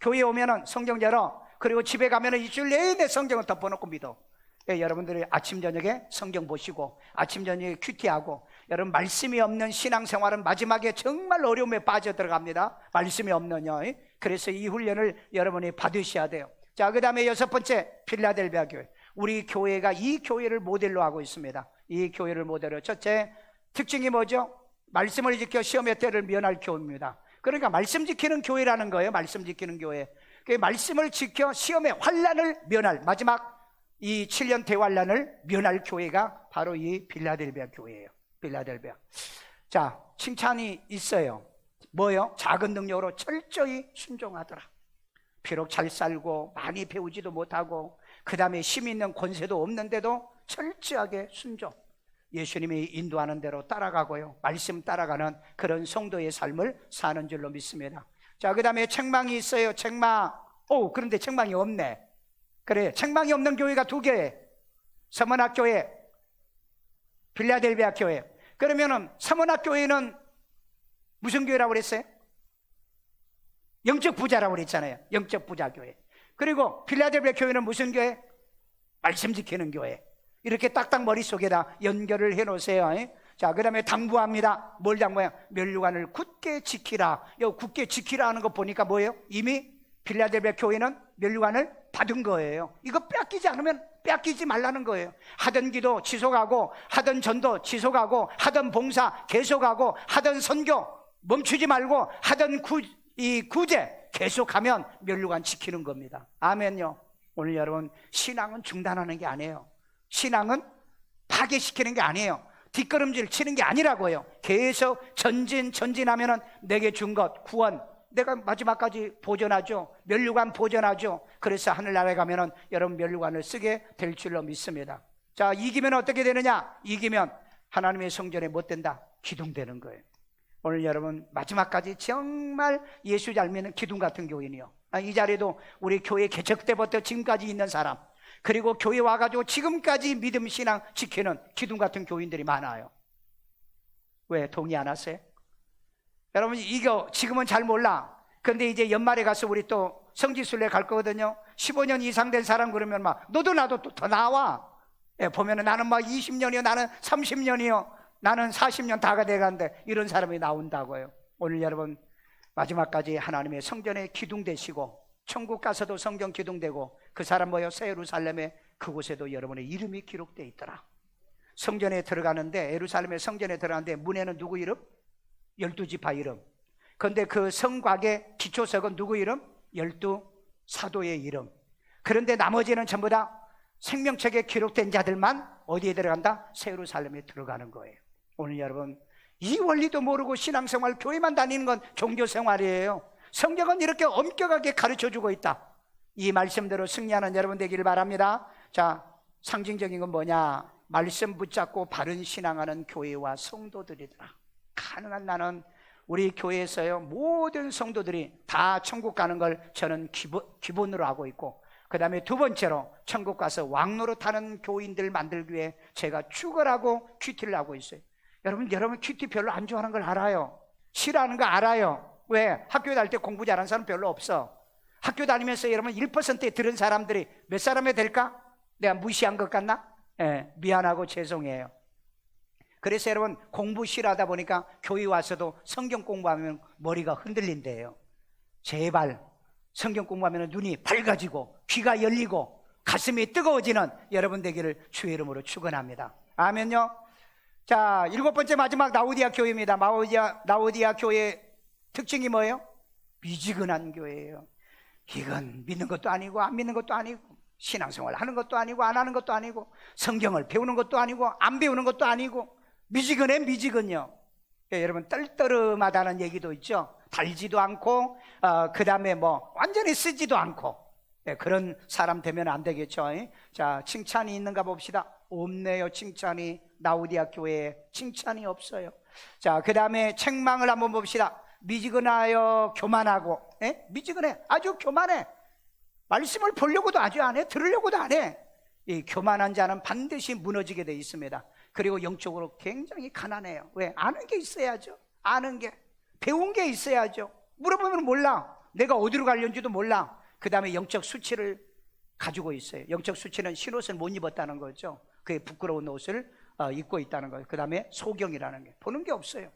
교회 오면은 성경 열어. 그리고 집에 가면은 일주일 내내 성경을 덮어놓고 믿어. 여러분들이 아침 저녁에 성경 보시고 아침 저녁에 큐티하고, 여러분 말씀이 없는 신앙생활은 마지막에 정말 어려움에 빠져 들어갑니다. 말씀이 없느냐. 그래서 이 훈련을 여러분이 받으셔야 돼요. 자, 그 다음에 여섯 번째, 필라델비아 교회. 우리 교회가 이 교회를 모델로 하고 있습니다. 이 교회를 모델로. 첫째 특징이 뭐죠? 말씀을 지켜 시험의 때를 면할 교회입니다. 그러니까 말씀 지키는 교회라는 거예요. 말씀 지키는 교회. 그 말씀을 지켜 시험의 환란을 면할, 마지막 이 7년 대환란을 면할 교회가 바로 이 필라델비아 교회예요. 필라델비아. 자, 칭찬이 있어요. 뭐요? 작은 능력으로 철저히 순종하더라. 비록 잘 살고 많이 배우지도 못하고 그 다음에 힘 있는 권세도 없는데도 철저하게 순종, 예수님이 인도하는 대로 따라가고요, 말씀 따라가는 그런 성도의 삶을 사는 줄로 믿습니다. 자, 그 다음에 책망이 있어요. 책망. 그런데 책망이 없네. 그래, 책망이 없는 교회가 두 교회, 서문학교회, 필라델비아 교회. 그러면은 서문학교회는 무슨 교회라고 그랬어요? 영적 부자라고 그랬잖아요. 영적 부자 교회. 그리고 필라델비아 교회는 무슨 교회? 말씀 지키는 교회. 이렇게 딱딱 머릿속에다 연결을 해 놓으세요. 자, 그 다음에 당부합니다. 뭘 당부해요? 면류관을 굳게 지키라. 굳게 지키라 하는 거 보니까 뭐예요? 이미 필라델비아 교회는 면류관을 받은 거예요. 이거 뺏기지 않으면 뺏기지 말라는 거예요. 하던 기도 지속하고, 하던 전도 지속하고, 하던 봉사 계속하고, 하던 선교 멈추지 말고, 하던 구제 계속하면 면류관 지키는 겁니다. 아멘요. 오늘 여러분, 신앙은 중단하는 게 아니에요. 신앙은 파괴시키는 게 아니에요. 뒷걸음질 치는 게 아니라고요. 계속 전진하면은 내게 준 것, 구원, 내가 마지막까지 보존하죠. 면류관 보존하죠. 그래서 하늘나라에 가면은 여러분 면류관을 쓰게 될 줄로 믿습니다. 자, 이기면 어떻게 되느냐? 이기면 하나님의 성전에 못 된다, 기둥되는 거예요. 오늘 여러분 마지막까지 정말 예수 잘 믿는 기둥 같은 교인이요. 이 자리에도 우리 교회 개척 때부터 지금까지 있는 사람, 그리고 교회 와가지고 지금까지 믿음 신앙 지키는 기둥 같은 교인들이 많아요. 왜 동의 안 하세요? 여러분 이거 지금은 잘 몰라. 그런데 이제 연말에 가서 우리 또 성지순례 갈 거거든요. 15년 이상 된 사람 그러면 막 너도 나도 또 더 나와. 보면은 나는 막 20년이요, 나는 30년이요, 나는 40년 다가 돼가는데 이런 사람이 나온다고요. 오늘 여러분 마지막까지 하나님의 성전에 기둥되시고, 천국 가서도 성전 기둥되고, 그 사람 뭐요? 새 예루살렘에 그곳에도 여러분의 이름이 기록되어 있더라. 성전에 들어가는데, 예루살렘의 성전에 들어가는데 문에는 누구 이름? 12지파 이름. 그런데 그 성곽의 기초석은 누구 이름? 12사도의 이름. 그런데 나머지는 전부 다 생명책에 기록된 자들만 어디에 들어간다? 새 예루살렘에 들어가는 거예요. 오늘 여러분 이 원리도 모르고 신앙생활 교회만 다니는 건 종교생활이에요. 성경은 이렇게 엄격하게 가르쳐주고 있다. 이 말씀대로 승리하는 여러분 되기를 바랍니다. 자, 상징적인 건 뭐냐? 말씀 붙잡고 바른 신앙하는 교회와 성도들이더라. 가능한 나는 우리 교회에서요, 모든 성도들이 다 천국 가는 걸 저는 기본으로 하고 있고, 그 다음에 두 번째로 천국 가서 왕노릇하는 교인들 만들기 위해 제가 축을하고 큐티를 하고 있어요. 여러분 큐티 별로 안 좋아하는 걸 알아요. 싫어하는 거 알아요. 왜? 학교 다닐 때 공부 잘하는 사람 별로 없어. 학교 다니면서 여러분 1%에 들은 사람들이 몇 사람이 될까? 내가 무시한 것 같나? 미안하고 죄송해요. 그래서 여러분 공부 싫어하다 보니까 교회 와서도 성경 공부하면 머리가 흔들린대요. 제발 성경 공부하면 눈이 밝아지고 귀가 열리고 가슴이 뜨거워지는 여러분 되기를 주의 이름으로 축원합니다. 아멘요. 자, 7번째 마지막 라오디아 교회입니다. 라오디아 교회 특징이 뭐예요? 미지근한 교회예요. 이건 믿는 것도 아니고 안 믿는 것도 아니고, 신앙생활 하는 것도 아니고 안 하는 것도 아니고, 성경을 배우는 것도 아니고 안 배우는 것도 아니고, 미지근요. 여러분 떨떠름하다는 얘기도 있죠. 달지도 않고 그 다음에 뭐 완전히 쓰지도 않고, 그런 사람 되면 안 되겠죠. 자, 칭찬이 있는가 봅시다. 없네요. 칭찬이. 라우디아 교회에 칭찬이 없어요. 자, 그 다음에 책망을 한번 봅시다. 미지근하여 교만하고. 미지근해. 아주 교만해. 말씀을 보려고도 아주 안 해. 들으려고도 안 해. 이 교만한 자는 반드시 무너지게 돼 있습니다. 그리고 영적으로 굉장히 가난해요. 왜? 아는 게 있어야죠. 아는 게. 배운 게 있어야죠. 물어보면 몰라. 내가 어디로 가려는지도 몰라. 그 다음에 영적 수치를 가지고 있어요. 영적 수치는 흰옷을 못 입었다는 거죠. 그의 부끄러운 옷을 입고 있다는 거예요. 그 다음에 소경이라는 게. 보는 게 없어요.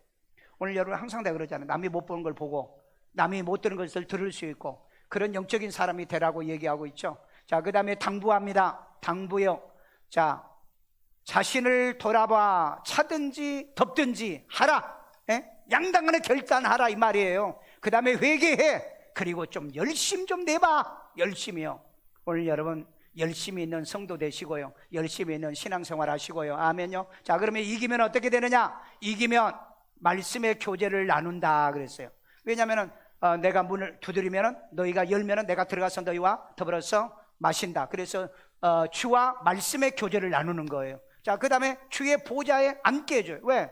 오늘 여러분 항상 다 그러잖아요. 남이 못 보는 걸 보고 남이 못 들은 것을 들을 수 있고 그런 영적인 사람이 되라고 얘기하고 있죠. 자, 그 다음에 당부합니다. 당부요. 자, 자신을 돌아봐 차든지 덮든지 하라. 양당간에 결단하라 이 말이에요. 그 다음에 회개해. 그리고 좀 열심 좀 내봐. 열심히요. 오늘 여러분 열심히 있는 성도 되시고요. 열심히 있는 신앙생활 하시고요. 아멘요. 자, 그러면 이기면 어떻게 되느냐? 이기면 말씀의 교제를 나눈다 그랬어요. 왜냐하면 내가 문을 두드리면 너희가 열면 내가 들어가서 너희와 더불어서 마신다. 그래서 주와 말씀의 교제를 나누는 거예요. 자, 그 다음에 주의 보좌에 앉게 해줘요. 왜?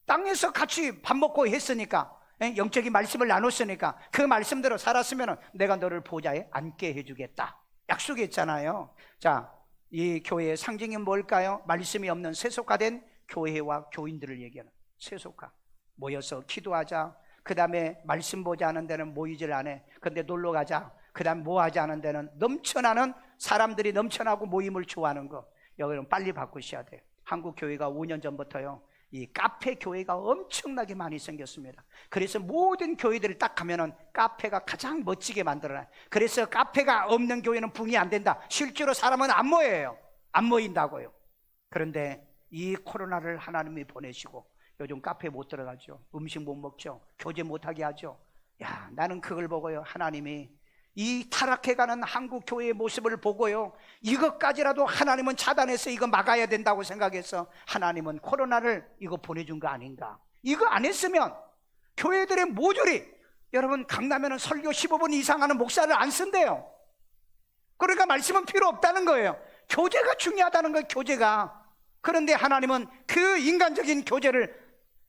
땅에서 같이 밥 먹고 했으니까, 영적인 말씀을 나눴으니까 그 말씀대로 살았으면 내가 너를 보좌에 앉게 해주겠다 약속했잖아요. 자, 이 교회의 상징이 뭘까요? 말씀이 없는 세속화된 교회와 교인들을 얘기하는 세속화. 모여서 기도하자. 그 다음에 말씀 보지 않은 데는 모이질 않아. 근데 놀러 가자. 그 다음 뭐 하지 않은 데는 넘쳐나는 사람들이 넘쳐나고 모임을 좋아하는 거. 여러분 빨리 바꾸셔야 돼요. 한국 교회가 5년 전부터요, 이 카페 교회가 엄청나게 많이 생겼습니다. 그래서 모든 교회들을 딱 가면은 카페가 가장 멋지게 만들어놔요. 그래서 카페가 없는 교회는 붕이 안 된다. 실제로 사람은 안 모여요. 안 모인다고요. 그런데 이 코로나를 하나님이 보내시고 요즘 카페 못 들어가죠. 음식 못 먹죠. 교제 못하게 하죠. 야, 나는 그걸 보고요, 하나님이 이 타락해가는 한국 교회의 모습을 보고요, 이것까지라도 하나님은 차단해서 이거 막아야 된다고 생각해서 하나님은 코로나를 이거 보내준 거 아닌가. 이거 안 했으면 교회들의 모조리, 여러분 강남에는 설교 15분 이상 하는 목사를 안 쓴대요. 그러니까 말씀은 필요 없다는 거예요. 교제가 중요하다는 거예요. 교제가. 그런데 하나님은 그 인간적인 교제를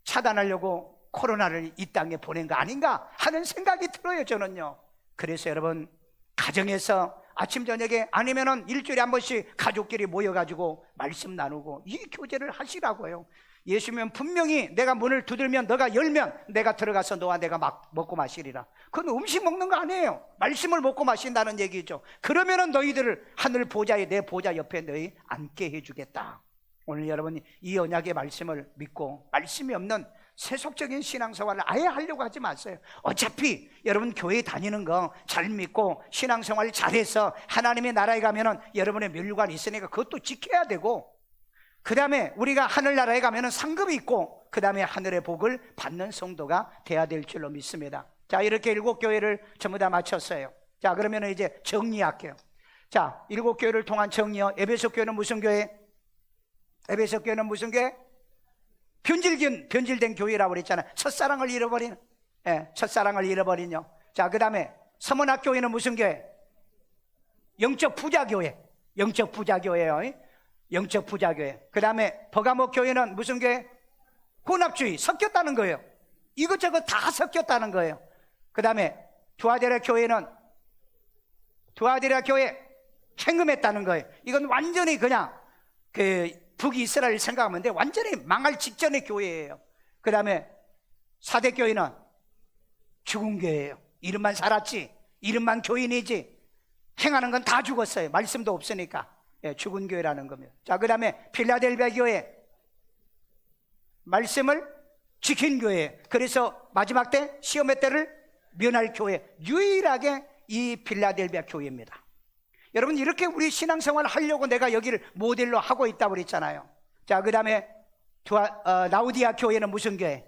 차단하려고 코로나를 이 땅에 보낸 거 아닌가 하는 생각이 들어요, 저는요. 그래서 여러분 가정에서 아침 저녁에 아니면은 일주일에 한 번씩 가족끼리 모여가지고 말씀 나누고 이 교제를 하시라고요. 예수님은 분명히 내가 문을 두들면 너가 열면 내가 들어가서 너와 내가 막 먹고 마시리라. 그건 음식 먹는 거 아니에요. 말씀을 먹고 마신다는 얘기죠. 그러면은 너희들을 하늘 보좌에, 내 보좌 옆에 너희 앉게 해주겠다. 오늘 여러분이 이 언약의 말씀을 믿고 말씀이 없는 세속적인 신앙생활을 아예 하려고 하지 마세요. 어차피 여러분 교회 다니는 거 잘 믿고 신앙생활 잘해서 하나님의 나라에 가면은 여러분의 면류관이 있으니까 그것도 지켜야 되고, 그 다음에 우리가 하늘나라에 가면은 상급이 있고, 그 다음에 하늘의 복을 받는 성도가 돼야 될 줄로 믿습니다. 자, 이렇게 7교회를 전부 다 마쳤어요. 자, 그러면 이제 정리할게요. 자, 7교회를 통한 정리요. 에베소 교회는 무슨 교회? 에베소 교회는 무슨 교회? 변질된 교회라고 그랬잖아요. 첫사랑을 잃어버린, 첫사랑을 잃어버린요. 자, 그 다음에 서문학교회는 무슨 교회? 영적 부자교회. 영적 부자교회요. 영적 부자교회. 그 다음에 버가모 교회는 무슨 교회? 혼합주의. 섞였다는 거예요. 이것저것 다 섞였다는 거예요. 그 다음에 두아데라 교회는 두아데라 교회 행음했다는 거예요. 이건 완전히 그냥 북이스라엘 생각하면 돼. 완전히 망할 직전의 교회예요. 그 다음에 사대교회는 죽은 교회예요. 이름만 살았지, 이름만 교인이지 행하는 건 다 죽었어요. 말씀도 없으니까. 죽은 교회라는 겁니다. 자, 그 다음에 필라델비아 교회, 말씀을 지킨 교회. 그래서 마지막 때 시험의 때를 면할 교회, 유일하게 이 필라델비아 교회입니다. 여러분, 이렇게 우리 신앙생활 하려고 내가 여기를 모델로 하고 있다고 그랬잖아요. 자, 그 다음에 라우디아 교회는 무슨 교회?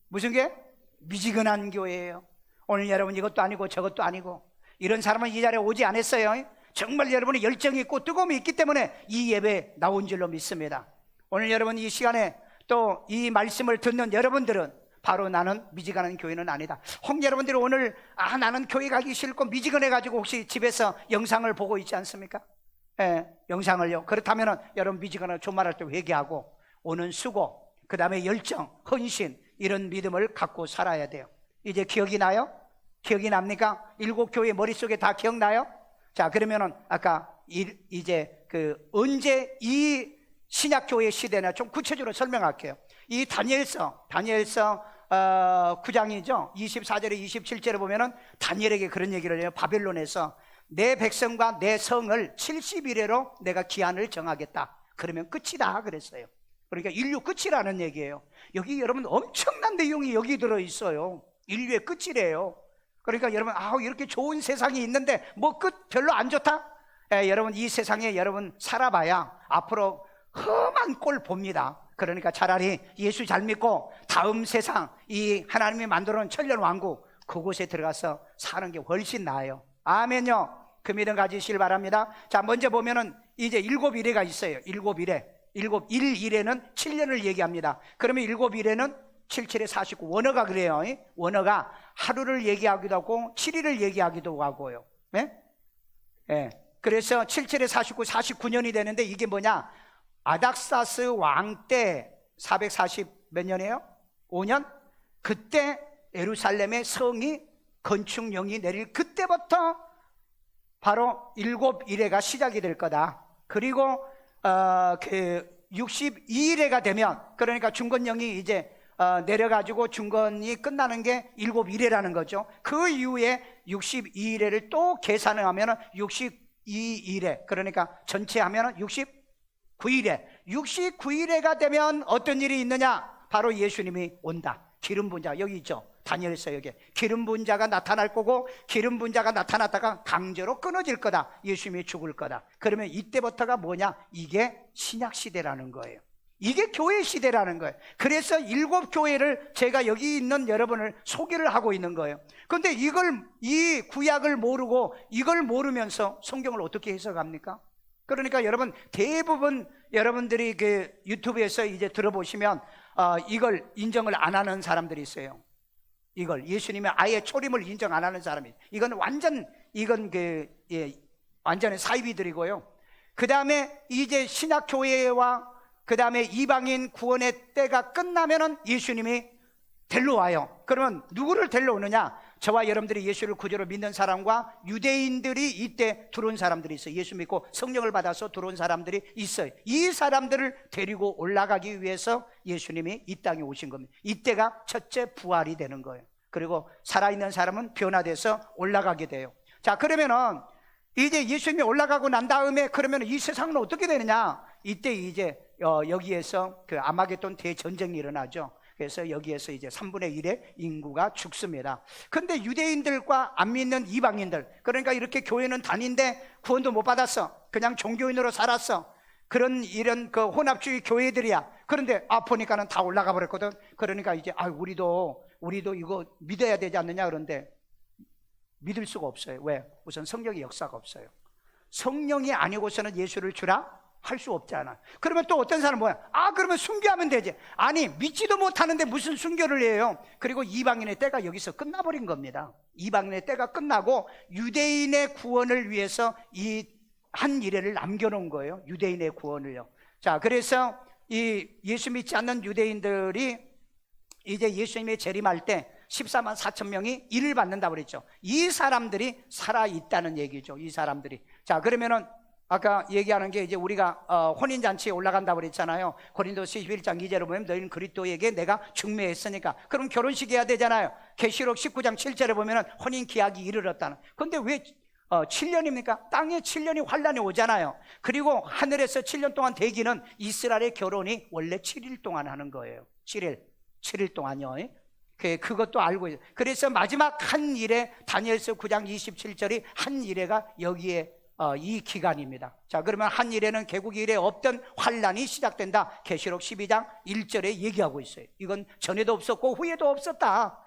무슨 교회? 미지근한 교회예요. 오늘 여러분 이것도 아니고 저것도 아니고 이런 사람은 이 자리에 오지 않았어요. 정말 여러분이 열정이 있고 뜨거움이 있기 때문에 이 예배에 나온 줄로 믿습니다. 오늘 여러분 이 시간에 또 이 말씀을 듣는 여러분들은 바로 나는 미지근한 교회는 아니다. 혹 여러분들이 오늘 나는 교회 가기 싫고 미지근해가지고 혹시 집에서 영상을 보고 있지 않습니까? 예, 영상을요. 그렇다면 여러분 미지근한 존말할 때 회개하고 오는 수고, 그 다음에 열정, 헌신, 이런 믿음을 갖고 살아야 돼요. 이제 기억이 나요? 기억이 납니까? 7교회 머릿속에 다 기억나요? 자, 그러면은 아까 이제 언제 이 신약교회 시대나 좀 구체적으로 설명할게요. 이 다니엘서 9장이죠. 24절에 27절에 보면은 다니엘에게 그런 얘기를 해요. 바벨론에서 내 백성과 내 성을 70일에로 내가 기한을 정하겠다. 그러면 끝이다 그랬어요. 그러니까 인류 끝이라는 얘기예요. 여기 여러분 엄청난 내용이 여기 들어있어요. 인류의 끝이래요. 그러니까 여러분 이렇게 좋은 세상이 있는데 뭐 끝 별로 안 좋다? 여러분 이 세상에 여러분 살아봐야 앞으로 험한 꼴 봅니다. 그러니까 차라리 예수 잘 믿고 다음 세상 이 하나님이 만들어 놓은 천년 왕국 그곳에 들어가서 사는 게 훨씬 나아요. 아멘요. 그 믿음 가지시길 바랍니다. 자, 먼저 보면은 이제 7일에가 있어요. 7일에 1일에는 7년을 얘기합니다. 그러면 7일에는 77에 49 원어가 그래요. 원어가 하루를 얘기하기도 하고 7일을 얘기하기도 하고요. 네? 네. 그래서 77에 49 49년이 되는데 이게 뭐냐? 아닥사스 왕 때 440 몇 년이에요? 5년? 그때 예루살렘의 성이 건축령이 내릴 그때부터 바로 7일에가 시작이 될 거다. 그리고 62일에가 되면, 그러니까 중건령이 이제 내려가지고 중건이 끝나는 게 7일이라는 거죠. 그 이후에 62일에를 또 계산을 하면 62일에, 그러니까 전체 하면 69일에가 되면 어떤 일이 있느냐? 바로 예수님이 온다. 기름 부은 자, 여기 있죠. 다니엘서 여기 기름 부은 자가 나타날 거고, 기름 부은 자가 나타났다가 강제로 끊어질 거다. 예수님이 죽을 거다. 그러면 이때부터가 뭐냐? 이게 신약 시대라는 거예요. 이게 교회 시대라는 거예요. 그래서 7교회를 제가 여기 있는 여러분을 소개를 하고 있는 거예요. 그런데 이 구약을 모르고 이걸 모르면서 성경을 어떻게 해석합니까? 그러니까 여러분 대부분 여러분들이 유튜브에서 이제 들어보시면 이걸 인정을 안 하는 사람들이 있어요. 이걸 예수님의 아예 초림을 인정 안 하는 사람이, 이건 완전히 사이비들이고요. 그 다음에 이제 신약 교회와 그 다음에 이방인 구원의 때가 끝나면은 예수님이 데려와요. 그러면 누구를 데려오느냐? 저와 여러분들이 예수를 구주로 믿는 사람과 유대인들이 이때 들어온 사람들이 있어요. 예수 믿고 성령을 받아서 들어온 사람들이 있어요. 이 사람들을 데리고 올라가기 위해서 예수님이 이 땅에 오신 겁니다. 이때가 첫째 부활이 되는 거예요. 그리고 살아있는 사람은 변화돼서 올라가게 돼요. 자, 그러면은 이제 예수님이 올라가고 난 다음에 그러면 이 세상은 어떻게 되느냐? 이때 이제 여기에서 아마겟돈 대전쟁이 일어나죠. 그래서 여기에서 이제 3분의 1의 인구가 죽습니다. 근데 유대인들과 안 믿는 이방인들, 그러니까 이렇게 교회는 다닌데 구원도 못 받았어. 그냥 종교인으로 살았어. 이런 혼합주의 교회들이야. 그런데 보니까는 다 올라가 버렸거든. 그러니까 이제 우리도 이거 믿어야 되지 않느냐. 그런데 믿을 수가 없어요. 왜? 우선 성령의 역사가 없어요. 성령이 아니고서는 예수를 주라 할 수 없잖아. 그러면 또 어떤 사람은 뭐야? 그러면 순교하면 되지. 아니, 믿지도 못하는데 무슨 순교를 해요? 그리고 이방인의 때가 여기서 끝나버린 겁니다. 이방인의 때가 끝나고 유대인의 구원을 위해서 이 한 일회를 남겨놓은 거예요. 유대인의 구원을요. 자, 그래서 이 예수 믿지 않는 유대인들이 이제 예수님의 재림할 때 14만 4천 명이 일을 받는다고 그랬죠. 이 사람들이 살아있다는 얘기죠. 이 사람들이. 자, 그러면은 아까 얘기하는 게 이제 우리가 혼인잔치에 올라간다고 그랬잖아요. 고린도서 11장 2절을 보면 너희는 그리스도에게 내가 중매했으니까. 그럼 결혼식 해야 되잖아요. 계시록 19장 7절에 보면 혼인 기약이 이르렀다는. 그런데 왜 7년입니까? 땅에 7년이 환란이 오잖아요. 그리고 하늘에서 7년 동안 대기는 이스라엘의 결혼이 원래 7일 동안 하는 거예요. 7일 동안요. 그것도 알고 있어요. 그래서 마지막 한 일에 다니엘서 9장 27절이 한 일회가 여기에 이 기간입니다. 자, 그러면 한 일에는 개국 이래 없던 환란이 시작된다. 계시록 12장 1절에 얘기하고 있어요. 이건 전에도 없었고 후에도 없었다.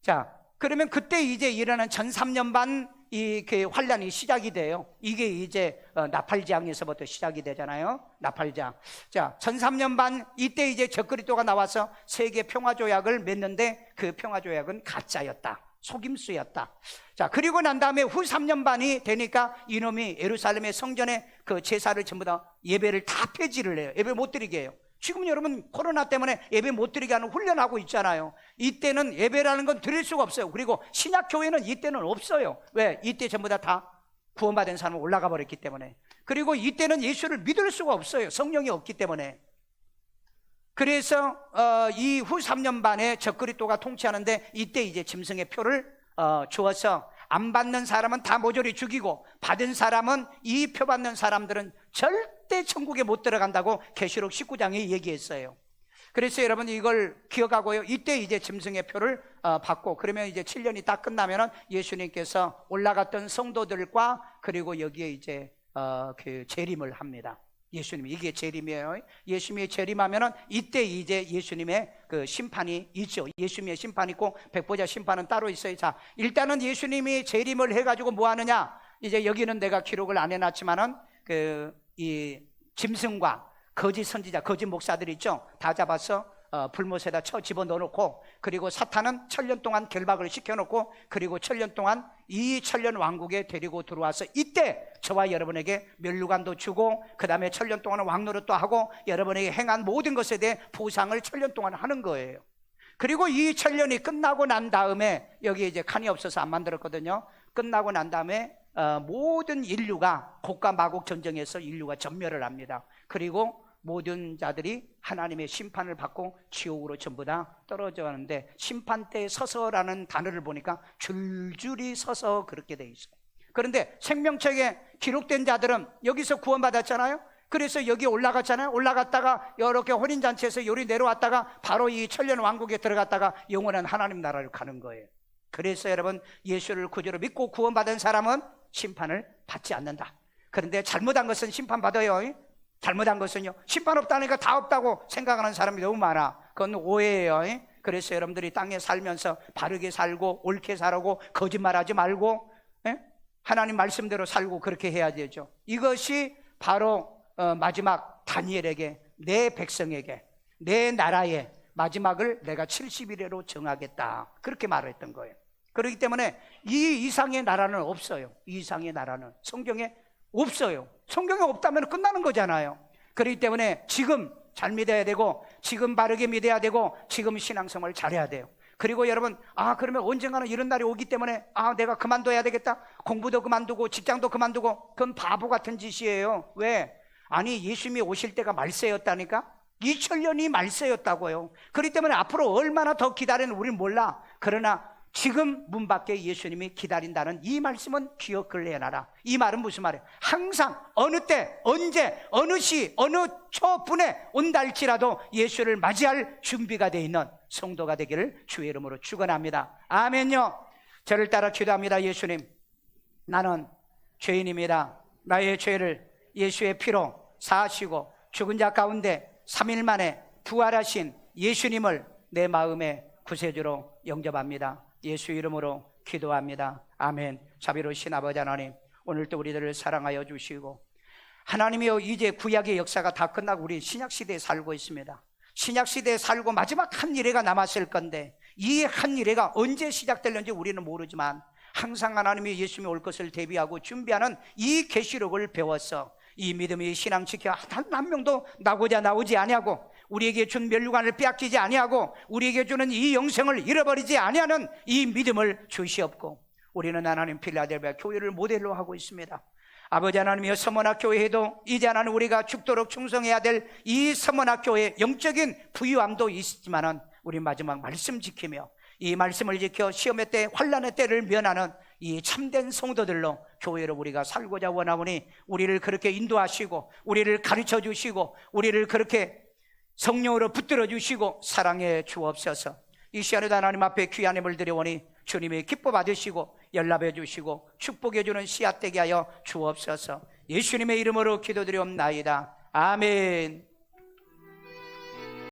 자, 그러면 그때 이제 일어나는 전 3년 반 이 환란이 시작이 돼요. 이게 이제 나팔장에서부터 시작이 되잖아요. 나팔장. 자, 1003년 반 이때 이제 적그리스도가 나와서 세계 평화조약을 맺는데 그 평화조약은 가짜였다. 속임수였다. 자, 그리고 난 다음에 후 3년 반이 되니까 이놈이 예루살렘의 성전에 그 제사를 전부 다 예배를 다 폐지를 해요. 예배 못 드리게 해요. 지금 여러분 코로나 때문에 예배 못 드리게 하는 훈련하고 있잖아요. 이때는 예배라는 건 드릴 수가 없어요. 그리고 신약교회는 이때는 없어요. 왜? 이때 전부 다 구원받은 사람은 올라가 버렸기 때문에. 그리고 이때는 예수를 믿을 수가 없어요. 성령이 없기 때문에. 그래서 이 후 3년 반에 적그리스도가 통치하는데 이때 이제 짐승의 표를 주어서 안 받는 사람은 다 모조리 죽이고 받은 사람은 이 표 받는 사람들은 절대 천국에 못 들어간다고 계시록 19장에 얘기했어요. 그래서 여러분 이걸 기억하고요. 이때 이제 짐승의 표를 받고 그러면 이제 7년이 딱 끝나면은 예수님께서 올라갔던 성도들과 그리고 여기에 이제 그 재림을 합니다. 예수님이 이게 재림이에요. 예수님이 재림하면은 이때 이제 예수님의 그 심판이 있죠. 예수님의 심판이 있고 백보자 심판은 따로 있어요. 자, 일단은 예수님이 재림을 해가지고 뭐 하느냐? 이제 여기는 내가 기록을 안 해놨지만은 이 짐승과 거짓 선지자, 거짓 목사들 있죠. 다 잡아서 불못에다 쳐 집어넣어놓고 그리고 사탄은 천년 동안 결박을 시켜놓고 그리고 천년 동안 이 천년 왕국에 데리고 들어와서 이때 저와 여러분에게 면류관도 주고 그 다음에 천년 동안 왕노릇도 하고 여러분에게 행한 모든 것에 대해 보상을 천년 동안 하는 거예요. 그리고 이 천년이 끝나고 난 다음에 여기 이제 칸이 없어서 안 만들었거든요. 끝나고 난 다음에 모든 인류가 곡과 마곡 전쟁에서 인류가 전멸을 합니다. 그리고 모든 자들이 하나님의 심판을 받고 지옥으로 전부 다 떨어져 가는데 심판대에 서서라는 단어를 보니까 줄줄이 서서 그렇게 돼 있어요. 그런데 생명책에 기록된 자들은 여기서 구원받았잖아요. 그래서 여기 올라갔잖아요. 올라갔다가 이렇게 혼인잔치에서 요리 내려왔다가 바로 이 천년 왕국에 들어갔다가 영원한 하나님 나라를 가는 거예요. 그래서 여러분 예수를 구주로 믿고 구원받은 사람은 심판을 받지 않는다. 그런데 잘못한 것은 심판받아요. 잘못한 것은요, 심판 없다니까 다 없다고 생각하는 사람이 너무 많아. 그건 오해예요. 그래서 여러분들이 땅에 살면서 바르게 살고 옳게 살고 거짓말하지 말고 하나님 말씀대로 살고 그렇게 해야 되죠. 이것이 바로 마지막 다니엘에게, 내 백성에게, 내 나라의 마지막을 내가 70일에로 정하겠다, 그렇게 말했던 거예요. 그렇기 때문에 이 이상의 나라는 없어요. 이 이상의 나라는 성경에 없어요. 성경에 없다면 끝나는 거잖아요. 그렇기 때문에 지금 잘 믿어야 되고 지금 바르게 믿어야 되고 지금 신앙생활 잘해야 돼요. 그리고 여러분, 그러면 언젠가는 이런 날이 오기 때문에 내가 그만둬야 되겠다, 공부도 그만두고 직장도 그만두고, 그건 바보 같은 짓이에요. 왜? 아니, 예수님이 오실 때가 말세였다니까? 2000년이 말세였다고요. 그렇기 때문에 앞으로 얼마나 더 기다리는 우리는 몰라. 그러나 지금 문 밖에 예수님이 기다린다는 이 말씀은 기억을 해놔라. 이 말은 무슨 말이에요? 항상 어느 때 언제 어느 시 어느 초분에 온다 할지라도 예수를 맞이할 준비가 되어 있는 성도가 되기를 주의 이름으로 축원합니다. 아멘요. 저를 따라 기도합니다. 예수님, 나는 죄인입니다. 나의 죄를 예수의 피로 사하시고 죽은 자 가운데 3일 만에 부활하신 예수님을 내 마음의 구세주로 영접합니다. 예수 이름으로 기도합니다. 아멘. 자비로우신 아버지 하나님, 오늘도 우리들을 사랑하여 주시고, 하나님이여, 이제 구약의 역사가 다 끝나고 우리 신약시대에 살고 있습니다. 신약시대에 살고 마지막 한 일회가 남았을 건데 이 한 일회가 언제 시작될는지 우리는 모르지만 항상 하나님이 예수님이 올 것을 대비하고 준비하는 이 계시록을 배워서 이 믿음의 신앙 지켜 한 명도 나오지 아니하고 우리에게 준 면류관을 빼앗기지 아니하고 우리에게 주는 이 영생을 잃어버리지 아니하는 이 믿음을 주시옵고, 우리는 하나님 필라델피아 교회를 모델로 하고 있습니다. 아버지 하나님이여, 서문학 교회에도 이제 하나님 우리가 죽도록 충성해야 될 이 서문학 교회의 영적인 부유함도 있지만은 우리 마지막 말씀 지키며 이 말씀을 지켜 시험의 때 환난의 때를 면하는 이 참된 성도들로 교회로 우리가 살고자 원하오니 우리를 그렇게 인도하시고 우리를 가르쳐 주시고 우리를 그렇게 성령으로 붙들어 주시고 사랑해 주옵소서. 이 시간에도 하나님 앞에 귀한 힘을 드려오니 주님이 기뻐 받으시고 연락해 주시고 축복해 주는 씨앗 되게 하여 주옵소서. 예수님의 이름으로 기도드리옵나이다. 아멘.